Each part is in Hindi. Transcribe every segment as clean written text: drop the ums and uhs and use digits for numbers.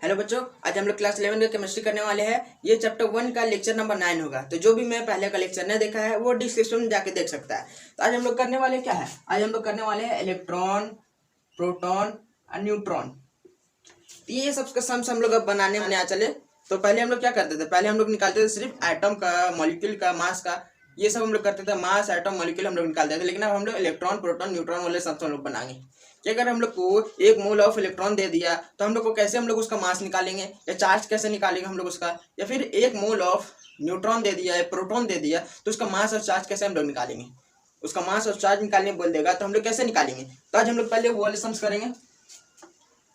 हेलो बच्चों, आज हम लोग क्लास 11 का केमिस्ट्री करने वाले हैं। ये चैप्टर 1 का लेक्चर नंबर 9 होगा। तो जो भी मैं पहले का लेक्चर नहीं देखा है वो डिस्क्रिप्शन में जाके देख सकता है। तो आज हम लोग करने वाले क्या है, आज हम लोग करने वाले हैं इलेक्ट्रॉन, प्रोटॉन और न्यूट्रॉन। ये सब का सम्स हम लोग अब बनाने आ चले। तो पहले हम लोग क्या करते थे, पहले हम लोग निकालते थे सिर्फ एटम का, मॉलिक्यूल का, मास का, ये सब हम लोग करते थे। मास, एटम, मॉलिक्यूल हम लोग निकालते थे। लेकिन अब हम लोग इलेक्ट्रॉन, प्रोटॉन, न्यूट्रॉन वाले सब हम लोग बनाएंगे कि अगर हम लोग को एक मोल ऑफ इलेक्ट्रॉन दे दिया तो हम लोग को कैसे हम लोग उसका मास निकालेंगे, या चार्ज कैसे निकालेंगे हम लोग उसका, या फिर एक मोल ऑफ न्यूट्रॉन दे दिया या प्रोटॉन दे दिया तो उसका मास और चार्ज कैसे हम लोग निकालेंगे। उसका मास और चार्ज निकालने बोल देगा तो हम लोग कैसे निकालेंगे। तो आज हम लोग पहले वो वाले सम्स करेंगे।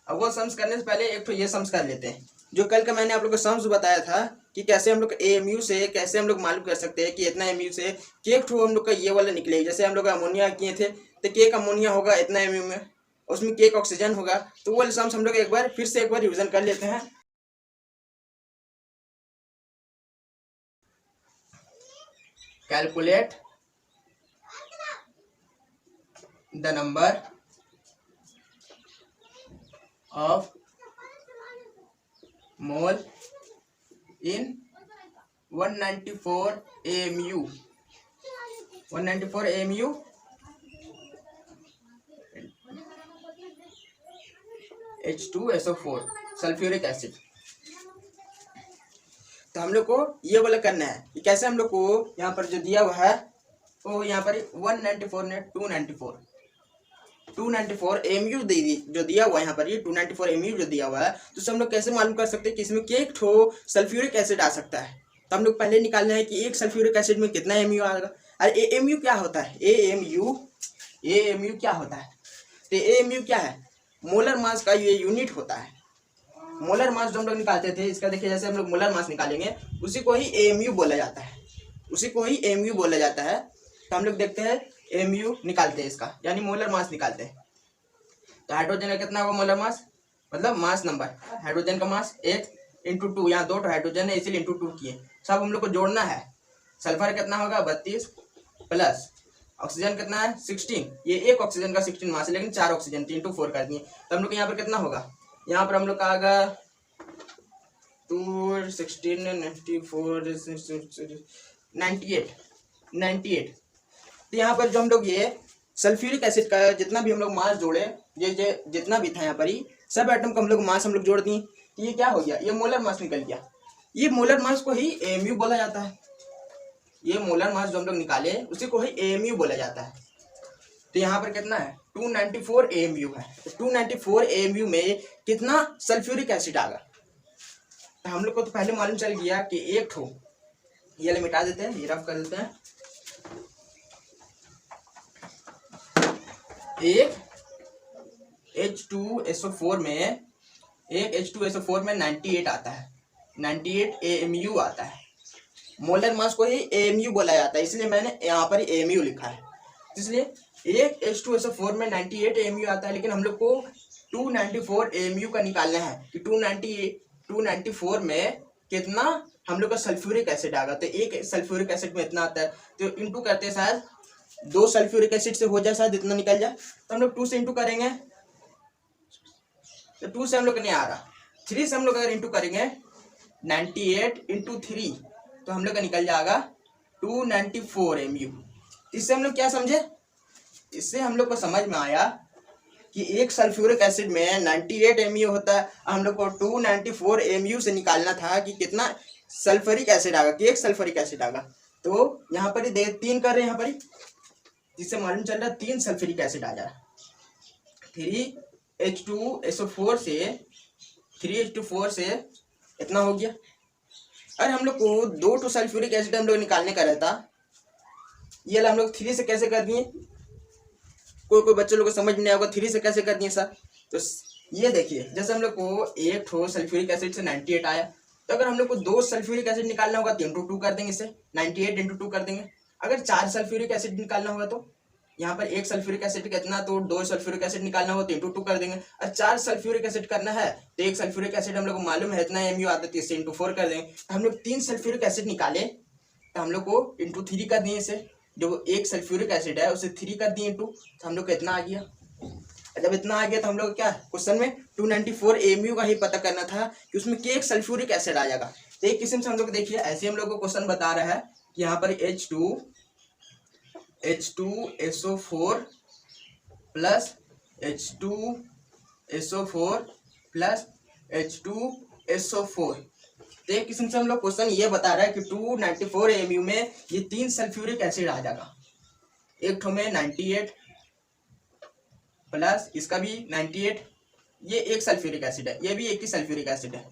अब वो सम्स करने से पहले एक तो ये सम्स कर लेते हैं। जो कल का मैंने आप लोग को सम्स बताया था कि कैसे हम लोग एएमयू से कैसे हम लोग मालूम कर सकते हैं कि इतना एमयू से के थ्रू हम लोग का ये वाला निकलेगा। जैसे हम लोग अमोनिया किए थे तो केक अमोनिया होगा इतना एमयू में, उसमें केक ऑक्सीजन होगा। तो वो वाले सम्स हम लोग एक बार फिर से एक बार रिविजन कर लेते हैं। Calculate the number of mole in 194 AMU 194 AMU H2SO4 sulphuric acid. तो हम लोग को ये वाला करना है कि कैसे हम लोग को यहाँ पर जो दिया हुआ है वो यहाँ पर 194 ने 294 AMU दे दी, जो दिया हुआ है यहाँ पर ये 294 AMU जो दिया हुआ है। तो हम लोग कैसे मालूम कर सकते हैं कि इसमें एक ठो सल्फ्यूरिक एसिड आ सकता है। तो हम लोग पहले निकालना है कि एक सल्फ्यूरिक एसिड में कितना एमयू आएगा। अरे एएमयू क्या होता है, एएमयू क्या होता है। तो एएमयू क्या है, मोलर मास का ये यूनिट होता है। मोलर मास जो हम लोग निकालते थे इसका देखिए, जैसे हम लोग मोलर मास निकालेंगे उसी को ही एएमयू बोला जाता है, उसी को ही एएमयू बोला जाता है। तो हम लोग देखते हैं एएमयू निकालते हैं इसका, यानी मोलर मास निकालते हैं। तो हाइड्रोजन का कितना होगा मोलर मास, मतलब मास नंबर। हाइड्रोजन का मास 1 इंटू 2, यहाँ 2 हाइड्रोजन है इसीलिए इंटू 2 किए। सब हम लोग को जोड़ना है। सल्फर कितना होगा 32 प्लस ऑक्सीजन कितना है 16, ये एक ऑक्सीजन का 16 मास है लेकिन 4 ऑक्सीजन 3 इंटू 4 कर दिए। तो हम लोग यहाँ पर कितना होगा, यहाँ पर हम लोग का आएगा 2 16 98। तो यहाँ पर जो हम लोग ये सल्फ्यूरिक एसिड का जितना भी हम लोग मास जोड़े, ये जितना भी था यहाँ पर ही सब एटम का हम लोग मास हम लोग जोड़ दिए। तो ये क्या हो गया, ये मोलर मास निकल गया। ये मोलर मास को ही एएमयू बोला जाता है। ये मोलर मास जो हम लोग निकाले उसी को ही एएमयू बोला जाता है। तो यहाँ पर कितना है 294 AMU है। तो 294 AMU में कितना सल्फ्यूरिक एसिड आएगा। तो हम लोग को तो पहले मालूम चल गया कि एक ठो, ये मिटा देते हैं, ये रफ कर देते हैं। एक H2SO4 में 98 आता है, 98 AMU आता है। मोलर मास को ही AMU बोला जाता है, इसलिए मैंने यहाँ पर AMU लिखा है। इसलिए एक H2SO4 में 98 AMU आता है, लेकिन हम लोग को 294 AMU का निकालना है कि 294 में कितना हम लोग का सल्फ्यूरिक एसिड आएगा। तो एक सल्फ्यूरिक एसिड में इतना आता है, तो इंटू करते हैं, शायद 2 सल्फ्यूरिक एसिड से हो जाए, शायद इतना निकल जाए। तो हम लोग 2 से इंटू करेंगे, तो 2 से हम लोग नहीं आ रहा, 3 से हम लोग अगर इंटू करेंगे 98 इंटू 3 तो हम लोग का निकल जाएगा 294 AMU। इससे हम लोग क्या समझे, इससे हम लोग को समझ में आया कि एक सल्फ्यूरिक एसिड में 98 AMU होता है। हम लोग को 294 AMU से निकालना था कि कितना सल्फ्यूरिक एसिड आएगा, कि एक सल्फ्यूरिक एसिड आएगा। तो यहाँ पर ही 3 कर रहे हैं, यहाँ पर ही जिससे मालूम चल रहा है 3 सल्फ्यूरिक एसिड आ जा रहा है। 3H2SO4 से इतना हो गया। अरे हम लोग को 2 सल्फ्यूरिक एसिड हम लोग निकालने का रहता, ये हम लोग 3 से कैसे कर दिए। कोई बच्चों लोग को समझ नहीं आएगा 3 से कैसे कर दिए सर। तो ये देखिए, जैसे हम लोग को एक ठो सल्फ्यूरिक एसिड से 98 आया, तो अगर हम लोग को 2 सल्फ्यूरिक एसिड निकालना होगा तो इंटू 2 कर देंगे, इससे 98 इंटू 2 कर देंगे। अगर 4 सल्फ्यूरिक एसिड निकालना होगा तो यहाँ पर एक सल्फ्यूरिक एसिड कितना, तो 2 सल्फ्यूरिक एसिड निकालना होगा तो इंटू 2 कर देंगे। और 4 सल्फ्यूरिक एसिड करना है तो एक सल्फ्यूरिक एसिड हम लोग को मालूम है इतना एमयू आता है, इससे इंटू 4 कर देंगे। तो हम लोग 3 सल्फ्यूरिक एसिड निकाले तो हम लोग को इंटू 3 कर दिए, इसे जो एक सल्फ्यूरिक एसिड है उसे 3 कर दिए इंटू, तो हम लोग को इतना आ गया। जब इतना आ गया तो हम लोग क्या क्वेश्चन में 294 AMU का ही पता करना था कि उसमें एक सल्फ्यूरिक एसिड आ जाएगा। तो एक किस्म से हम लोग देखिए ऐसे हम लोग को क्वेश्चन बता रहा है कि यहाँ पर H2SO4 plus H2SO4 plus H2SO4। तो एक किस्म से हम लोग क्वेश्चन ये बता रहा है कि 294 AMU में ये 3 सल्फ्यूरिक एसिड आ जाएगा। एक ठो में 98 प्लस इसका भी 98, ये एक सल्फ्यूरिक एसिड है, ये भी एक ही सल्फ्यूरिक एसिड है।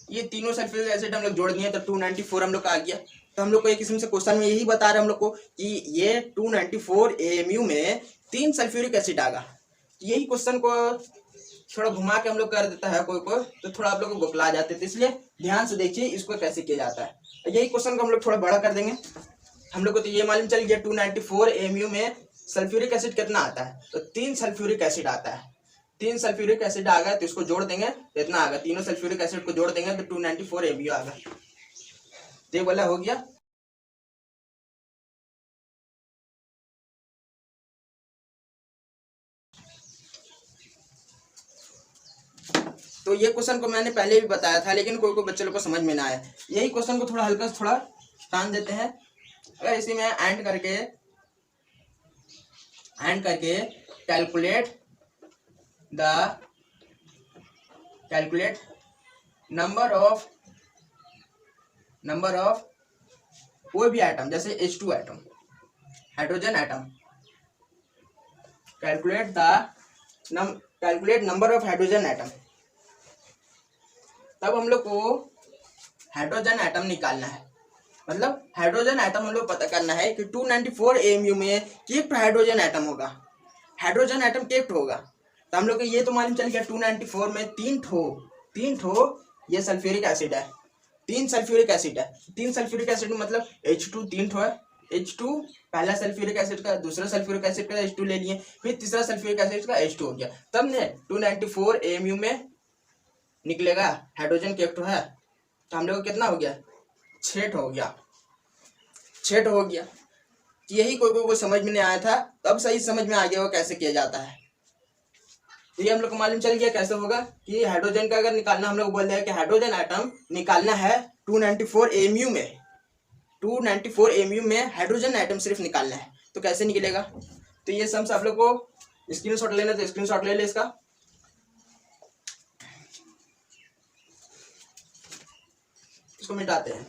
ये तीनों सल्फ्यूरिक एसिड हम लोग जोड़ दिए तो 294 हम लोग का आ गया। तो हम लोग को एक किस्म से क्वेश्चन में यही बता रहे हैं हम लोग को कि ये 294 AMU में 3 सल्फ्यूरिक एसिड आएगा। यही क्वेश्चन को थोड़ा घुमा के हम लोग कर देता है कोई तो थोड़ा आप लोग को गोपला जाते हैं। तो इसलिए ध्यान से देखिए इसको कैसे किया जाता है। यही क्वेश्चन को हम लोग थोड़ा बड़ा कर देंगे। हम लोग को तो ये मालूम चल गया 294 AMU में सल्फ्यूरिक एसिड कितना आता है, तो 3 सल्फ्यूरिक एसिड आता है। 3 सल्फ्यूरिक एसिड आ गया तो इसको जोड़ देंगे तो इतना आ गया, तीनों सल्फ्यूरिक एसिड को जोड़ देंगे तो 294 AMU आ गया। तो ये वाला हो गया। तो ये क्वेश्चन को मैंने पहले भी बताया था लेकिन कोई बच्चे लोग को समझ में ना आया। यही क्वेश्चन को थोड़ा हल्का से थोड़ा टान देते हैं। अगर इसी में एंड करके कैलकुलेट नंबर ऑफ कोई भी एटम जैसे H2 atom, hydrogen atom, calculate number of hydrogen atom. तब हम लोग को हाइड्रोजन एटम निकालना है। मतलब हाइड्रोजन एटम हम लोग पता करना है कि 294 AMU में एक हाइड्रोजन एटम होगा। हाइड्रोजन एटम एक होगा तो हम लोग को ये तो मालूम चल गया 294 में तीन ठो ये सल्फ्यूरिक एसिड है। 3 सल्फ्यूरिक एसिड है। 3 सल्फ्यूरिक एसिड मतलब H2 3 ठो है। H2 पहला सल्फ्यूरिक एसिड का, दूसरा सल्फ्यूरिक एसिड का H2 ले लिए, फिर तीसरा सल्फ्यूरिक एसिड का H2 हो गया। तब ने 294 AMU में निकलेगा हाइड्रोजन के एक ठो है। तो हम लोग को कितना हो गया, 6 हो गया। यही कोई समझ में नहीं आया था, तब सही समझ में आ गया वो कैसे किया जाता है। तो ये हम लोग को मालूम चल गया कैसे होगा कि हाइड्रोजन का अगर निकालना, हम लोग बोल रहे हैं कि हाइड्रोजन एटम निकालना है 294 AMU में। 294 AMU में हाइड्रोजन एटम सिर्फ निकालना है तो कैसे निकलेगा। तो ये सम्स आप लोग को स्क्रीनशॉट लेना तो स्क्रीनशॉट ले ले इसका। इसको मिटाते हैं।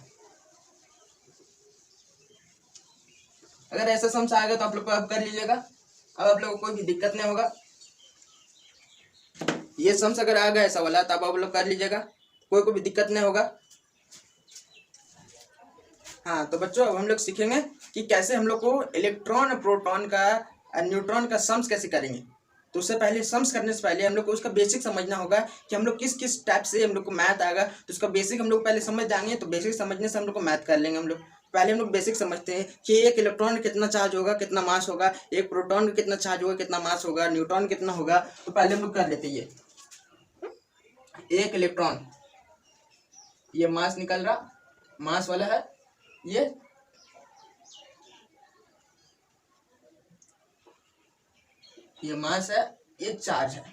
अगर ऐसा सम्स आएगा तो आप लोग को अब कर लीजिएगा। अब आप लोग को कोई भी दिक्कत नहीं होगा। ये सम्स अगर आ गया ऐसा वाला तब आप लोग कर लीजिएगा, कोई भी दिक्कत नहीं होगा। हाँ तो बच्चों अब हम लोग सीखेंगे कि कैसे हम लोग को इलेक्ट्रॉन प्रोटॉन का न्यूट्रॉन का सम्स कैसे करेंगे। तो उससे पहले सम्स करने से पहले हम लोग को उसका बेसिक समझना होगा कि हम लोग किस किस टाइप से हम लोग को मैथ आएगा। तो उसका बेसिक हम लोग पहले समझ जाएंगे तो बेसिक समझने से हम लोग को मैथ कर लेंगे। हम लोग पहले हम लोग बेसिक समझते हैं कि एक इलेक्ट्रॉन कितना चार्ज होगा, कितना मास होगा, एक प्रोटॉन कितना चार्ज होगा, कितना मास होगा, न्यूट्रॉन कितना होगा। तो पहले हम लोग कर लेते हैं। एक इलेक्ट्रॉन, ये मास निकल रहा, मास वाला है, ये मास है, ये चार्ज है।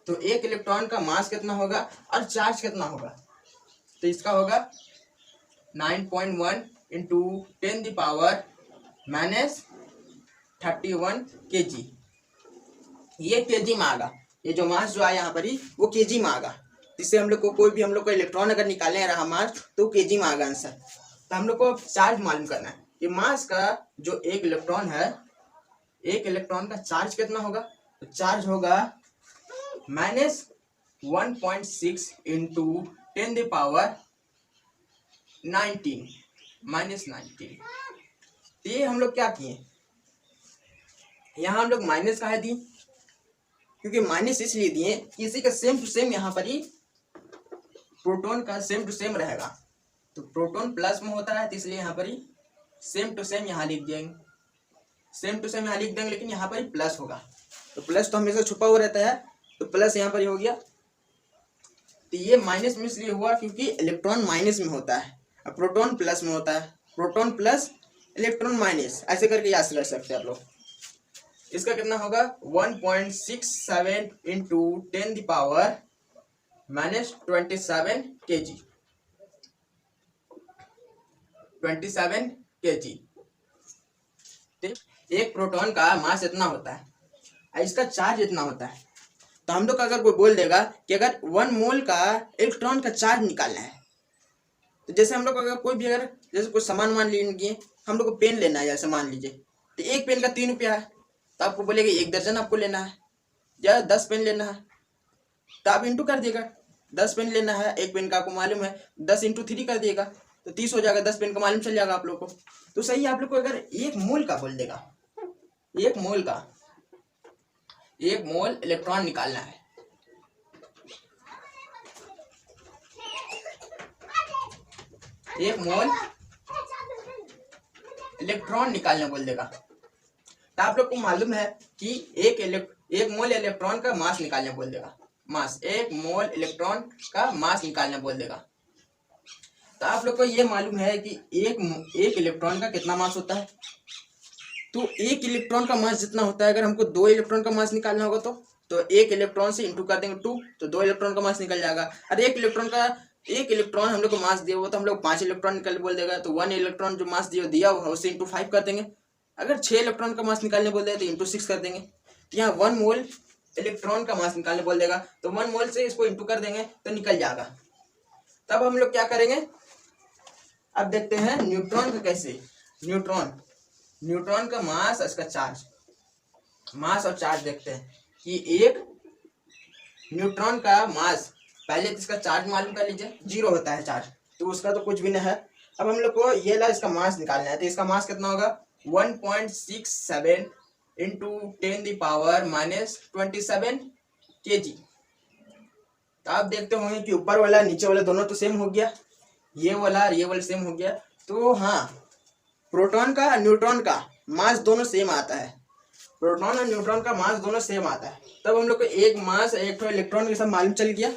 तो एक इलेक्ट्रॉन का मास कितना होगा और चार्ज कितना होगा। तो इसका होगा 9.1 इंटू 10⁻31 kg। ये kg में आएगा। ये जो मास जो आया यहाँ पर ही वो kg में आएगा। इससे हम लोग को कोई भी हम लोग को इलेक्ट्रॉन अगर निकालने रहा मास तो kg में आएगा आंसर। तो हम लोग को चार्ज मालूम करना है। ये मास का जो एक इलेक्ट्रॉन है, एक इलेक्ट्रॉन का चार्ज कितना होगा। तो चार्ज होगा -1.6 इंटू 10⁻19 -19। तो ये हम लोग क्या किए, यहाँ हम लोग माइनस का है दी, क्योंकि माइनस इसलिए दिए कि इसी का सेम टू सेम यहाँ पर ही प्रोटॉन का सेम टू सेम रहेगा। तो प्रोटॉन प्लस में होता है तो इसलिए यहाँ पर ही सेम टू सेम यहाँ लिख देंगे, लेकिन यहाँ पर ही प्लस होगा। तो प्लस तो हमेशा छुपा हुआ रहता है तो प्लस यहाँ पर ही हो गया। तो ये माइनस में इसलिए हुआ क्योंकि इलेक्ट्रॉन माइनस में होता है और प्रोटॉन प्लस में होता है। प्रोटॉन प्लस इलेक्ट्रॉन माइनस, ऐसे करके याद कर सकते हैं आप लोग। इसका कितना होगा 1.67 इंटू 10⁻⁻27 kg, 27 kg। ठीक, एक प्रोटॉन का मास इतना होता है और इसका चार्ज इतना होता है। तो हम लोग का अगर कोई बोल देगा कि अगर 1 मोल का इलेक्ट्रॉन का चार्ज निकालना है, तो जैसे हम लोग अगर कोई भी अगर जैसे कोई सामान मान लीजिए, हम लोग को पेन लेना है, जैसे मान लीजिए तो एक पेन का 3 रुपया है, तो आपको बोलेगा 1 दर्जन आपको लेना है या 10 पेन लेना है, तो आप इंटू कर दिएगा। 10 पेन लेना है, एक पेन का आपको मालूम है 10 इंटू 3 कर दिएगा तो 30 हो जाएगा। 10 पेन का मालूम चल जाएगा आप लोग को। तो सही है, आप लोग को अगर 1 मोल का बोल देगा, 1 मोल का 1 मोल इलेक्ट्रॉन निकालना है, 1 मोल इलेक्ट्रॉन निकालने बोल देगा, तो आप लोग को मालूम है कि एक मोल इलेक्ट्रॉन का मास निकालने बोल देगा। मास, 1 मोल इलेक्ट्रॉन का मास निकालने बोल देगा। तो आप लोग को ये मालूम है कि एक इलेक्ट्रॉन का कितना मास होता है। तो एक इलेक्ट्रॉन का मास जितना होता है, अगर हमको 2 इलेक्ट्रॉन का मास निकालना होगा तो 1 इलेक्ट्रॉन से इंटू कर देंगे 2, तो 2 इलेक्ट्रॉन का मास निकल जाएगा। और एक इलेक्ट्रॉन हम लोग को मास दिया हुआ तो हम लोग 5 इलेक्ट्रॉन निकल बोल देगा, तो 1 इलेक्ट्रॉन जो मास दिया हुआ उससे इंटू 5 कर देंगे। अगर 6 इलेक्ट्रॉन का मास निकालने बोल देगा तो इंटू 6 कर देंगे। यहाँ 1 मोल इलेक्ट्रॉन का मास निकालने बोल देगा तो 1 मोल से इसको इंटू कर देंगे तो निकल जाएगा। तब हम लोग क्या करेंगे, अब देखते हैं न्यूट्रॉन का कैसे। न्यूट्रॉन का मास, इसका चार्ज, मास और चार्ज देखते हैं कि एक न्यूट्रॉन का मास, पहले तो इसका चार्ज मालूम कर लीजिए, 0 होता है चार्ज, तो उसका तो कुछ भी नहीं है। अब हम लोग को ये ला इसका मास निकालना है, तो इसका मास कितना होगा 1.67 इंटू 10⁻⁻27 kg। तो आप देखते होंगे कि ऊपर वाला नीचे वाला दोनों तो सेम हो गया, ये वाला और ये वाला सेम हो गया। तो हाँ, प्रोटॉन का न्यूट्रॉन का मास दोनों सेम आता है, प्रोटॉन और न्यूट्रॉन का मास दोनों सेम आता है। तब हम लोग को एक मास एक इलेक्ट्रॉन के साथ मालूम चल गया।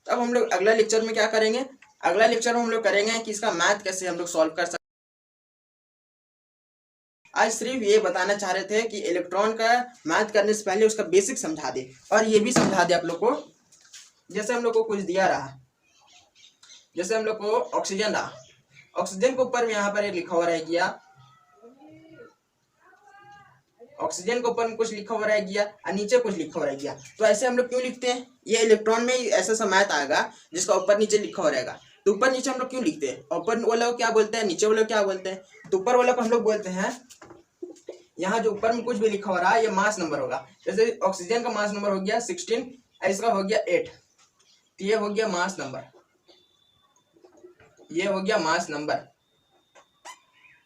तब हम लोग अगला लेक्चर में क्या करेंगे, अगला लेक्चर में हम लोग करेंगे कि इसका मैथ कैसे हम लोग सॉल्व कर सकते। आज सिर्फ ये बताना चाह रहे थे कि इलेक्ट्रॉन का मैथ करने से पहले उसका बेसिक समझा दे, और ये भी समझा दे आप लोग को। जैसे हम लोग को कुछ दिया रहा, जैसे हम लोग को ऑक्सीजन रहा, ऑक्सीजन के ऊपर में यहाँ पर लिखा हुआ रह गया, ऑक्सीजन के ऊपर में कुछ लिखा हुआ रह गया और नीचे कुछ लिखा हुआ रह गया। तो ऐसे हम लोग क्यों लिखते हैं, ये इलेक्ट्रॉन में ऐसा सा मैथ आएगा जिसका ऊपर नीचे लिखा हुआ रहेगा। तो ऊपर नीचे हम लोग क्यों लिखते हैं, ऊपर वाला को क्या बोलते हैं, नीचे वाला को क्या बोलते हैं। तो ऊपर वाला को हम लोग बोलते हैं, यहाँ जो ऊपर में कुछ भी लिखा हो रहा है ये मास नंबर होगा। जैसे ऑक्सीजन का मास नंबर हो गया 16, इसका हो गया 8, तो ये हो गया मास नंबर, ये हो गया मास नंबर,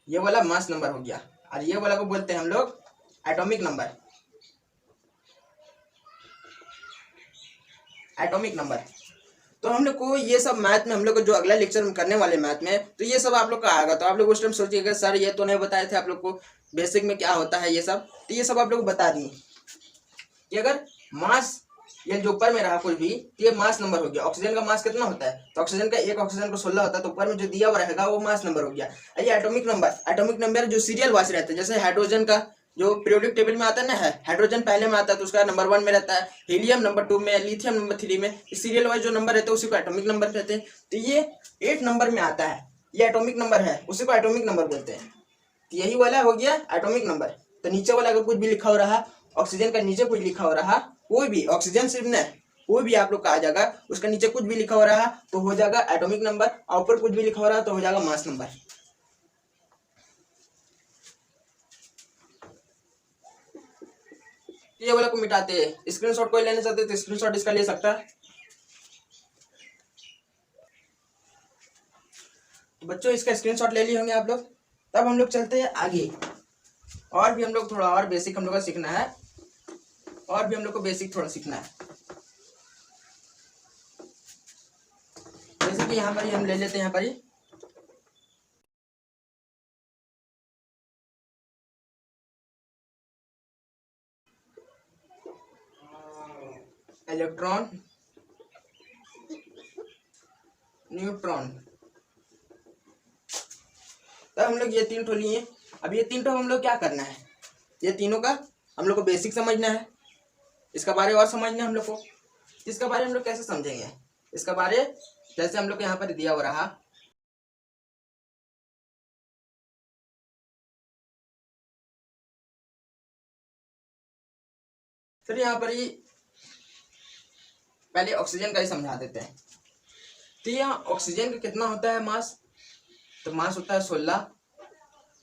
ये वाला मास नंबर हो गया। और ये वाला को बोलते हैं हम लोग एटॉमिक नंबर, एटॉमिक नंबर। तो हम लोग को ये सब मैथ में, हम लोग को जो अगला लेक्चर में करने वाले मैथ में, तो ये सब आप लोग का आएगा। तो आप लोग उस टाइम सोचिएगा सर ये तो नहीं बताए थे आप लोग को बेसिक में क्या होता है ये सब, तो ये सब आप लोग को बता दिए कि अगर मास, ये जो ऊपर में रहा कुछ भी, ये मास नंबर हो गया। ऑक्सीजन का मास कितना होता है, तो ऑक्सीजन का एक ऑक्सीजन को 16 होता है, तो ऊपर में जो दिया हुआ रहेगा वो मास नंबर हो गया। ये एटॉमिक नंबर, एटॉमिक नंबर जो सीरियल वाइज रहता है, जैसे हाइड्रोजन का जो पीरियोडिक टेबल में आता है ना, है हाइड्रोजन पहले में आता है तो उसका नंबर 1 में रहता है, हीलियम नंबर 2 में, लिथियम नंबर 3 में, सीरियल वाइज जो नंबर रहता है उसी को एटॉमिक नंबर कहते हैं। तो ये 8 नंबर में आता है, ये एटॉमिक नंबर है, उसी को एटॉमिक नंबर बोलते हैं। तो यही वाला हो गया एटॉमिक नंबर। तो नीचे वाला अगर कुछ भी लिखा हो रहा, ऑक्सीजन का नीचे कुछ लिखा हो रहा, कोई भी ऑक्सीजन सिर्फ नहीं, कोई भी आप लोग का आ जाएगा, उसका नीचे कुछ भी लिखा हो रहा तो हो जाएगा एटॉमिक नंबर, और ऊपर कुछ भी लिखा हो रहा तो हो जाएगा मास नंबर। ये वाला को मिटाते हैं, स्क्रीनशॉट कोई लेना चाहते तो स्क्रीनशॉट इसका ले सकता है। तो बच्चों इसका स्क्रीनशॉट ले लिए होंगे आप लोग। तब हम लोग चलते हैं आगे, और भी हम लोग थोड़ा और बेसिक हम लोग को सीखना है, और भी हम लोग को बेसिक थोड़ा सीखना है। जैसे कि यहाँ पर हम ले लेते हैं, यहाँ पर इलेक्ट्रॉन, न्यूट्रॉन। तब हम लोग ये 3 ठो लिए। अब ये 3 ठो हम लोग क्या करना है, ये तीनों का हम लोग को बेसिक समझना है, इसका बारे और समझना है हम लोग को। इसका बारे हम लोग कैसे समझेंगे, इसका बारे जैसे हम लोग को यहाँ पर दिया हो रहा, फिर यहाँ पर ही पहले ऑक्सीजन का ही समझा देते हैं। तो यहाँ ऑक्सीजन का कितना होता है मास, तो मास होता है 16,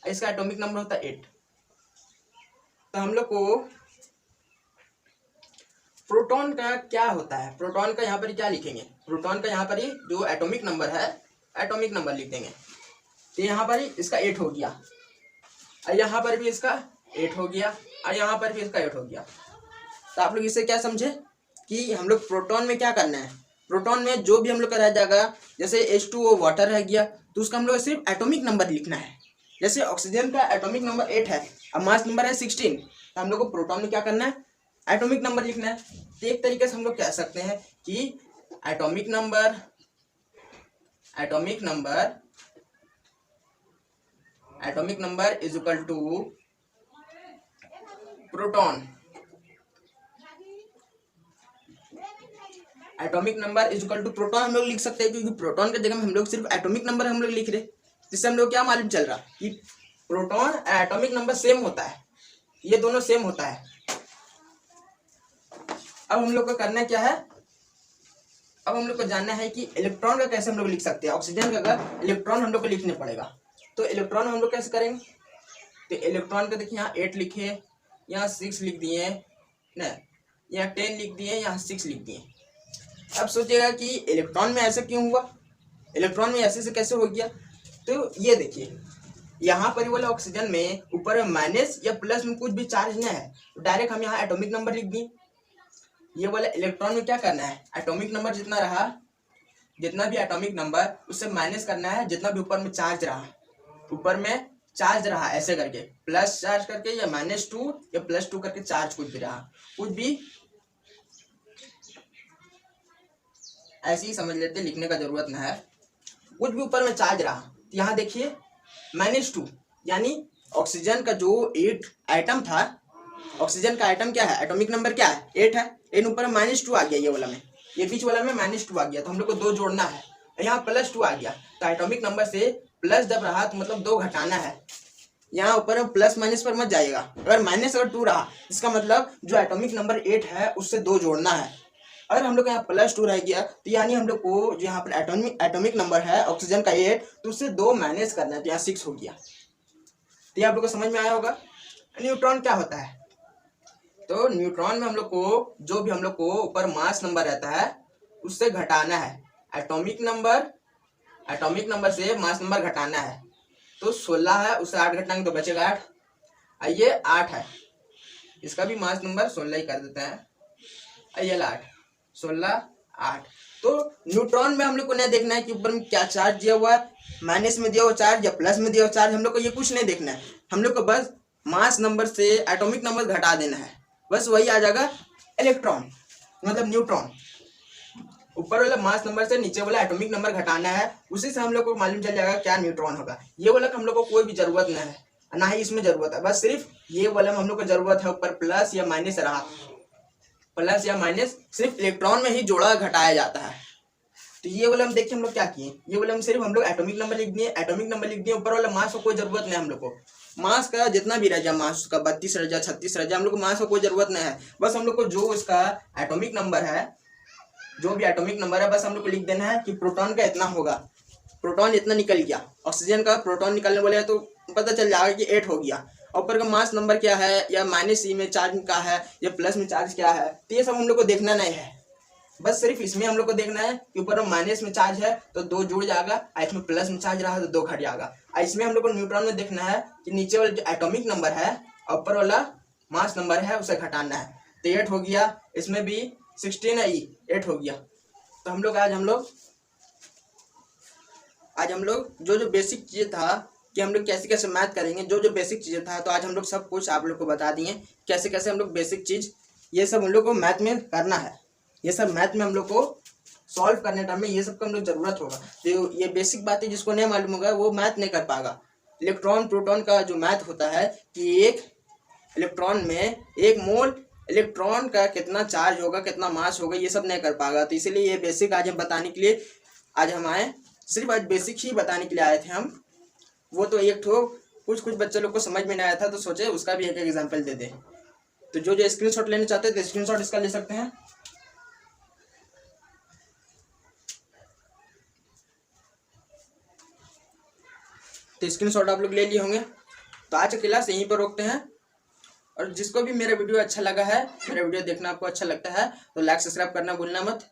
इसका एटॉमिक नंबर होता है 8। तो हम लोग को प्रोटॉन का क्या होता है, प्रोटॉन का यहाँ पर क्या लिखेंगे, प्रोटॉन का यहाँ पर ही जो एटॉमिक नंबर है, एटॉमिक नंबर लिख देंगे। तो यहाँ पर ही इसका 8 हो गया, और यहाँ पर भी इसका 8 हो गया, और यहाँ पर भी इसका 8 हो गया। तो आप लोग इससे क्या समझे कि हम लोग प्रोटॉन में क्या करना है, प्रोटॉन में जो भी हम लोग का रह जाएगा, जैसे H2O वाटर रह गया, तो उसका हम लोग सिर्फ एटॉमिक नंबर लिखना है। जैसे ऑक्सीजन का एटॉमिक नंबर 8 है और मास नंबर है 16, तो हम लोग को प्रोटॉन में क्या करना है, एटॉमिक नंबर लिखना है। तो एक तरीके से हम लोग कह सकते हैं कि atomic number is equal to proton, atomic number is equal to proton हम लोग लिख सकते हैं, क्योंकि प्रोटॉन के जगह में हम लोग सिर्फ एटॉमिक नंबर हम लोग लिख रहे, जिससे हम लोग क्या मालूम चल रहा कि प्रोटॉन एटॉमिक नंबर सेम होता है, ये दोनों सेम होता है। अब हम लोग को करना क्या है, अब हम लोग को जानना है कि इलेक्ट्रॉन का कैसे हम लोग लिख सकते हैं। ऑक्सीजन का अगर इलेक्ट्रॉन हम लोग को लिखने पड़ेगा, तो इलेक्ट्रॉन हम लोग कैसे करेंगे, तो इलेक्ट्रॉन का देखिए यहाँ 8 लिखे, यहाँ 6 लिख दिए, न यहाँ 10 लिख दिए, यहाँ 6 लिख दिए। अब सोचिएगा कि इलेक्ट्रॉन में ऐसा क्यों हुआ, इलेक्ट्रॉन में ऐसे से कैसे हो गया। तो ये देखिए यहाँ पर वाला ऑक्सीजन में ऊपर माइनस या प्लस में कुछ भी चार्ज नहीं है, तो डायरेक्ट हम यहाँ एटॉमिक नंबर लिख दिए। ये वाला इलेक्ट्रॉन में क्या करना है, एटॉमिक नंबर जितना रहा, जितना भी एटॉमिक नंबर उससे माइनस करना है जितना भी ऊपर में चार्ज रहा, ऊपर में चार्ज रहा ऐसे करके, प्लस चार्ज करके या -2 या +2 करके चार्ज कुछ भी रहा, कुछ भी ऐसे ही समझ लेते, लिखने का जरूरत नहीं है। कुछ भी ऊपर में चार्ज रहा, तो यहाँ देखिए -2 यानी ऑक्सीजन का जो 8 आइटम था, ऑक्सीजन का आइटम क्या है, एटॉमिक नंबर क्या है 8 है, इन ऊपर -2 आ गया, ये वाला में, ये बीच वाला में -2 आ गया, तो हम लोग को 2 जोड़ना है, यहाँ +2 आ गया, तो एटॉमिक नंबर से प्लस जब रहा तो मतलब 2 घटाना है, यहाँ ऊपर प्लस माइनस पर मत जाइएगा। अगर -2 रहा इसका मतलब जो एटॉमिक नंबर 8 है उससे 2 जोड़ना है। अगर हम लोग यहाँ +2 रह गया तो यानी हम लोग को जो यहाँ पर एटॉमिक नंबर है ऑक्सीजन का 8, तो उससे 2 माइनस करना है, तो यहाँ 6 हो गया। तो ये आप लोग को समझ में आया होगा। न्यूट्रॉन क्या होता है, तो न्यूट्रॉन में हम लोग को जो भी हम लोग को ऊपर मास नंबर रहता है उससे घटाना है, एटॉमिक नंबर से मास नंबर घटाना है। तो 16 है, उससे 8 घटाएंगे तो बचेगा 8, ये 8 है, इसका भी मास नंबर 16 ही कर देते हैं, ये 8 16 8। तो न्यूट्रॉन में हम लोग को नहीं देखना है कि ऊपर में क्या चार्ज दिया हुआ है, माइनस में दिया हुआ चार्ज या प्लस में दिया हुआ चार्ज, हम लोग को ये कुछ नहीं देखना है। हम लोग को बस मास नंबर से एटॉमिक नंबर घटा देना है, बस वही आ जाएगा इलेक्ट्रॉन, मतलब न्यूट्रॉन। ऊपर वाला मास नंबर से नीचे वाला एटॉमिक नंबर घटाना है, उसी से हम लोग को मालूम चल जाएगा क्या न्यूट्रॉन होगा। ये वाला हम लोग को कोई भी जरूरत नहीं है, ना ही इसमें जरूरत है, बस सिर्फ ये वाला में हम लोग को जरूरत है, ऊपर प्लस या माइनस रहा, प्लस या माइनस सिर्फ इलेक्ट्रॉन में ही जोड़ा घटाया जाता है। तो ये वाला हम देखिए हम लोग क्या किए, ये वाला हम सिर्फ हम लोग एटॉमिक नंबर लिख दिए, ऊपर वाला मास को कोई जरूरत नहीं है। हम लोग को मास का जितना भी रह जाए, मास का 32 रह जाए 36 रह जाए, हम लोग को मास का कोई जरूरत नहीं है। बस हम लोग को जो उसका एटॉमिक नंबर है, जो भी एटॉमिक नंबर है, बस हम लोग को लिख देना है कि प्रोटॉन का इतना होगा, प्रोटॉन इतना निकल गया। ऑक्सीजन का प्रोटॉन निकलने वाले तो पता चल जाएगा कि 8 हो गया। ऊपर का मास नंबर क्या है, या -c में चार्ज का है या प्लस में चार्ज क्या है, तो ये सब हम लोग को देखना नहीं है। बस सिर्फ इसमें हम लोग को देखना है कि ऊपर माइनस में चार्ज है तो 2 जुड़ जाएगा, इसमें प्लस में चार्ज रहा तो 2 घट जाएगा। इसमें हम लोग को न्यूट्रॉन में देखना है कि नीचे वाला जो एटॉमिक नंबर है और ऊपर वाला मास नंबर है उसे घटाना है। तो 8 हो गया, इसमें भी 16 है, 8 हो गया। तो हम लोग आज हम लोग जो बेसिक चीज़ था कि हम लोग कैसे कैसे मैथ करेंगे, जो बेसिक चीज़ें था, तो आज हम लोग सब कुछ आप लोग को बता दिए कैसे कैसे हम लोग बेसिक चीज़ ये सब हम लोग को मैथ में करना है। ये सब मैथ में हम लोग को सॉल्व करने टाइम में ये सब का हम लोग जरूरत होगा। तो ये बेसिक बातें जिसको नहीं मालूम होगा वो मैथ नहीं कर पाएगा। इलेक्ट्रॉन प्रोटॉन का जो मैथ होता है कि एक इलेक्ट्रॉन में एक मोल इलेक्ट्रॉन का कितना चार्ज होगा, कितना मास होगा, ये सब नहीं कर पाएगा। तो इसीलिए ये बेसिक आज हम बताने के लिए आज हम आए, सिर्फ आज बेसिक ही बताने के लिए आए थे हम। वो तो एक ठो कुछ बच्चे लोग को समझ में नहीं आया था, तो सोचे उसका भी एक एग्जाम्पल दे दे। तो जो स्क्रीनशॉट लेना चाहते हैं तो स्क्रीनशॉट इसका ले सकते हैं। तो स्क्रीनशॉट आप लोग ले लिए होंगे। तो आज का क्लास यहीं पर रोकते हैं। और जिसको भी मेरा वीडियो अच्छा लगा है, मेरा वीडियो देखना आपको अच्छा लगता है, तो लाइक सब्सक्राइब करना भूलना मत।